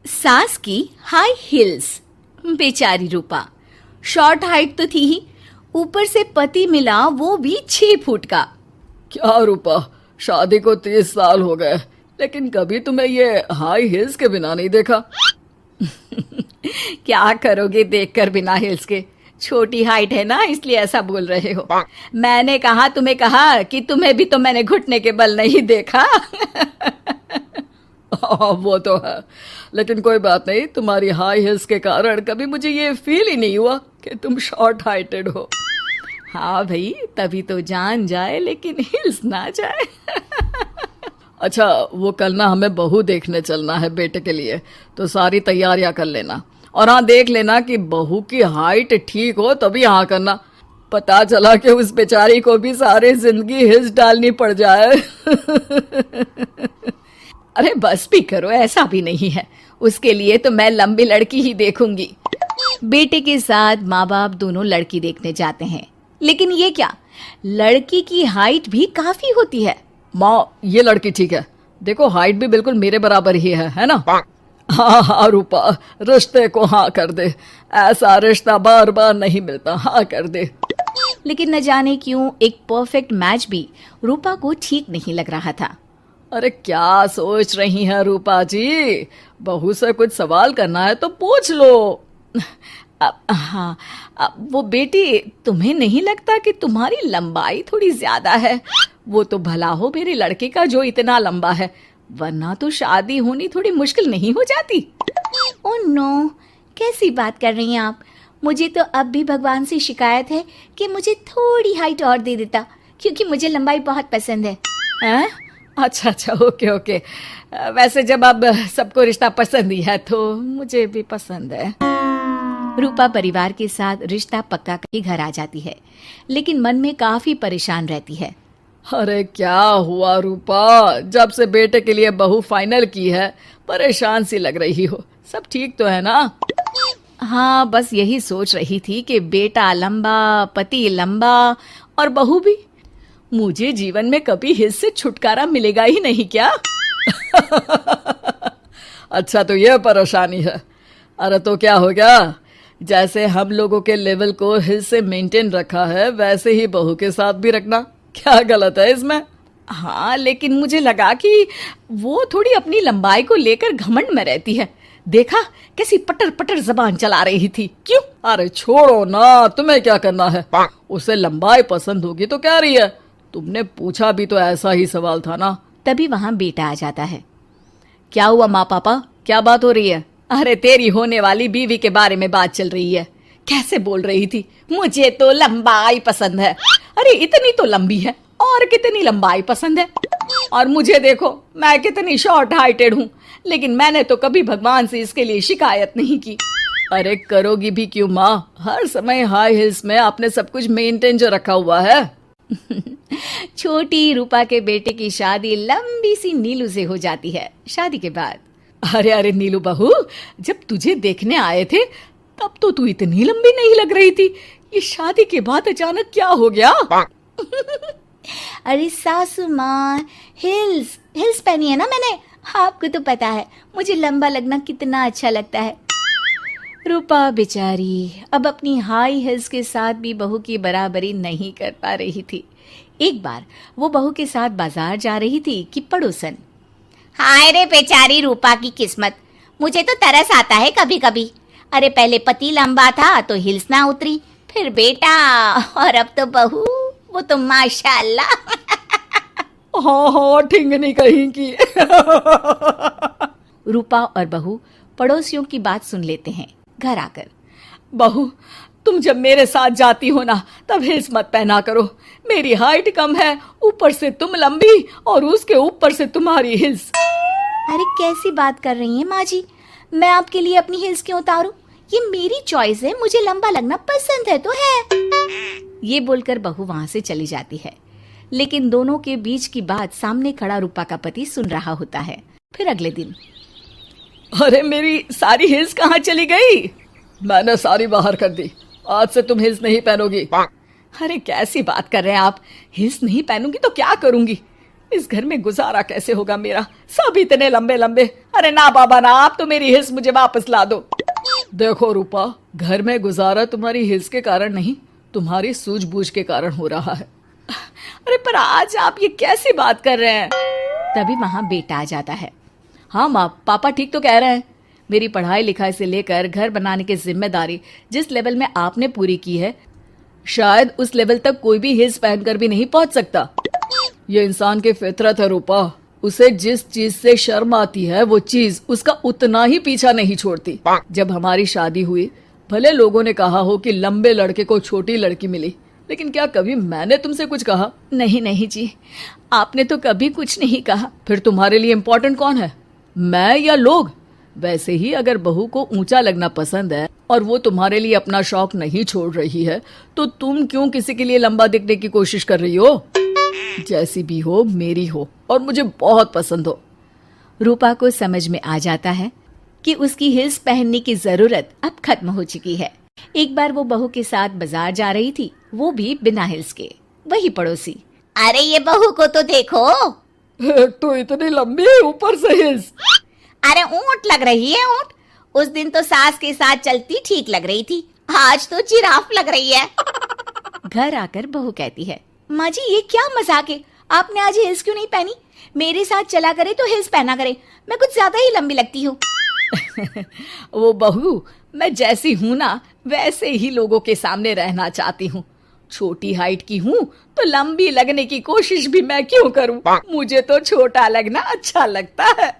सास की high heels. बेचारी रूपा शॉर्ट हाइट तो थी ही, ऊपर से पति मिला वो भी 6 फुट का। क्या रूपा, शादी को 30 साल हो गए लेकिन कभी तुम्हें ये हाई हील्स के बिना नहीं देखा। क्या करोगे देखकर बिना हिल्स के? छोटी हाइट है ना, इसलिए ऐसा बोल रहे हो। मैंने कहा तुम्हें कहा कि तुम्हें भी तो मैंने घुटने के बल नहीं देखा। वो तो है, लेकिन कोई बात नहीं, तुम्हारी हाई हील्स के कारण कभी मुझे ये फील ही नहीं हुआ कि तुम शॉर्ट हाइटेड हो। हाँ भाई, तभी तो जान जाए लेकिन हिल्स ना जाए। अच्छा, वो कल ना हमें बहू देखने चलना है बेटे के लिए, तो सारी तैयारियां कर लेना। और हाँ, देख लेना कि बहू की हाइट ठीक हो तभी हाँ करना। पता चला कि उस बेचारी को भी सारी जिंदगी हिल्स डालनी पड़ जाए। अरे बस भी करो, ऐसा भी नहीं है। उसके लिए तो मैं लंबी लड़की ही देखूंगी। बेटे के साथ माँ बाप दोनों लड़की देखने जाते हैं, लेकिन ये क्या, लड़की की हाइट भी काफी होती है। माँ, ये लड़की ठीक है, देखो हाइट भी बिल्कुल मेरे बराबर ही है ना? हाँ हाँ रूपा, रिश्ते को हाँ कर दे, ऐसा रिश्ता बार बार नहीं मिलता, हाँ कर दे। लेकिन न जाने क्यों एक परफेक्ट मैच भी रूपा को ठीक नहीं लग रहा था। अरे क्या सोच रही हैं रूपा जी, बहू से कुछ सवाल करना है तो पूछ लो। हाँ, वो बेटी, तुम्हें नहीं लगता कि तुम्हारी लंबाई थोड़ी ज्यादा है? वो तो भला हो मेरे लड़के का जो इतना लंबा है, वरना तो शादी होनी थोड़ी मुश्किल नहीं हो जाती। ओह नो, कैसी बात कर रही हैं आप? मुझे तो अब भी भगवान से शिकायत है कि मुझे थोड़ी हाइट और दे देता, क्योंकि मुझे लंबाई बहुत पसंद है। हैं? अच्छा अच्छा, ओके ओके। वैसे जब अब सबको रिश्ता पसंद ही है तो मुझे भी पसंद है। रूपा परिवार के साथ रिश्ता पक्का करके घर आ जाती है, लेकिन मन में काफी परेशान रहती है। अरे क्या हुआ रूपा, जब से बेटे के लिए बहू फाइनल की है परेशान सी लग रही हो, सब ठीक तो है ना? हाँ, बस यही सोच रही थी कि बेटा लंबा, पति लंबा और बहू भी। मुझे जीवन में कभी हिस्स से छुटकारा मिलेगा ही नहीं क्या? अच्छा, तो ये परेशानी है। अरे तो क्या हो गया, जैसे हम लोगों के लेवल को हिस्स से मेंटेन रखा है वैसे ही बहू के साथ भी रखना, क्या गलत है इसमें? हाँ, लेकिन मुझे लगा कि वो थोड़ी अपनी लंबाई को लेकर घमंड में रहती है। देखा कैसी पटर पटर जबान चला रही थी। क्यों? अरे छोड़ो ना, तुम्हें क्या करना है? उसे लंबाई पसंद होगी तो क्या रही है, तुमने पूछा भी तो ऐसा ही सवाल था ना। तभी वहां बेटा आ जाता है। क्या हुआ माँ पापा, क्या बात हो रही है? अरे तेरी होने वाली बीवी के बारे में बात चल रही है। कैसे बोल रही थी, मुझे तो लंबाई पसंद है। अरे इतनी तो लंबी है, और कितनी लंबाई पसंद है? और मुझे देखो, मैं कितनी शॉर्ट हाइटेड हूँ, लेकिन मैंने तो कभी भगवान से इसके लिए शिकायत नहीं की। अरे करोगी भी क्यों माँ, हर समय हाई हिल्स में आपने सब कुछ मेंटेन जो रखा हुआ है। छोटी रूपा के बेटे की शादी लंबी सी नीलू से हो जाती है। शादी के बाद, अरे अरे नीलू बहू, जब तुझे देखने आए थे तब तो तू इतनी लंबी नहीं लग रही थी, ये शादी के बाद अचानक क्या हो गया? अरे सासू माँ, हिल्स हिल्स पहनी है ना मैंने, आपको तो पता है मुझे लंबा लगना कितना अच्छा लगता है। रूपा बेचारी अब अपनी हाई हिल्स के साथ भी बहू की बराबरी नहीं कर पा रही थी। एक बार वो बहू के साथ बाजार जा रही थी कि पड़ोसन, हाय रे बेचारी रूपा की किस्मत, मुझे तो तरस आता है कभी कभी। अरे पहले पति लंबा था तो हिल्स ना उतरी, फिर बेटा, और अब तो बहू, वो तो माशाल्लाह। हाँ हाँ, ठिंगनी कहीं की। रूपा और बहू पड़ोसियों की बात सुन लेते हैं। घर आकर, बहू, तुम जब मेरे साथ जाती हो ना तब हिल्स मत पहना करो, मेरी हाइट कम है, ऊपर से तुम लंबी और उसके ऊपर से तुम्हारी हिल्स। अरे कैसी बात कर रही हैं माँ जी, मैं आपके लिए अपनी हिल्स क्यों उतारूं? ये मेरी चॉइस है, मुझे लंबा लगना पसंद है तो है। ये बोलकर बहू वहां से चली जाती है, लेकिन दोनों के बीच की बात सामने खड़ा रूपा का पति सुन रहा होता है। फिर अगले दिन, अरे मेरी सारी हिल्स कहाँ चली गई? मैंने सारी बाहर कर दी, आज से तुम हिल्स नहीं पहनोगी। अरे कैसी बात कर रहे हैं आप, हिल्स नहीं पहनूंगी तो क्या करूंगी? इस घर में गुजारा कैसे होगा मेरा, सब इतने लंबे लंबे। अरे ना बाबा ना, आप तो मेरी हिल्स मुझे वापस ला दो। देखो रूपा, घर में गुजारा तुम्हारी हिल्स के कारण नहीं, तुम्हारी सूझबूझ के कारण हो रहा है। अरे पर आज आप ये कैसी बात कर रहे हैं? तभी वहां बेटा आ जाता है। हाँ माँ, पापा ठीक तो कह रहे हैं। मेरी पढ़ाई लिखाई से लेकर घर बनाने की जिम्मेदारी जिस लेवल में आपने पूरी की है, शायद उस लेवल तक कोई भी हिल्स पहनकर भी नहीं पहुंच सकता। ये इंसान की फितरत है रूपा, उसे जिस चीज से शर्म आती है वो चीज उसका उतना ही पीछा नहीं छोड़ती। जब हमारी शादी हुई, भले लोगों ने कहा हो कि लंबे लड़के को छोटी लड़की मिली, लेकिन क्या कभी मैंने तुमसे कुछ कहा? नहीं नहीं जी, आपने तो कभी कुछ नहीं कहा। फिर तुम्हारे लिए इम्पोर्टेंट कौन है, मैं या लोग? वैसे ही अगर बहू को ऊंचा लगना पसंद है और वो तुम्हारे लिए अपना शौक नहीं छोड़ रही है, तो तुम क्यों किसी के लिए लंबा दिखने की कोशिश कर रही हो? जैसी भी हो, मेरी हो और मुझे बहुत पसंद हो। रूपा को समझ में आ जाता है कि उसकी हिल्स पहनने की जरूरत अब खत्म हो चुकी है। एक बार वो बहू के साथ बाजार जा रही थी, वो भी बिना हिल्स के। वही पड़ोसी, अरे ये बहू को तो देखो, एक तो इतनी लंबी है, ऊपर से हिल्स। अरे ऊंट लग रही है ऊंट। उस दिन तो सास के साथ चलती ठीक लग रही थी, आज तो जिराफ लग रही है। घर आकर बहू कहती है, माँ जी ये क्या मजाक है, आपने आज हिल्स क्यों नहीं पहनी? मेरे साथ चला करे तो हिल्स पहना करे, मैं कुछ ज्यादा ही लंबी लगती हूँ। वो बहू, मैं जैसी हूँ ना वैसे ही लोगों के सामने रहना चाहती हूँ। छोटी हाइट की हूँ तो लंबी लगने की कोशिश भी मैं क्यों करूँ? मुझे तो छोटा लगना अच्छा लगता है।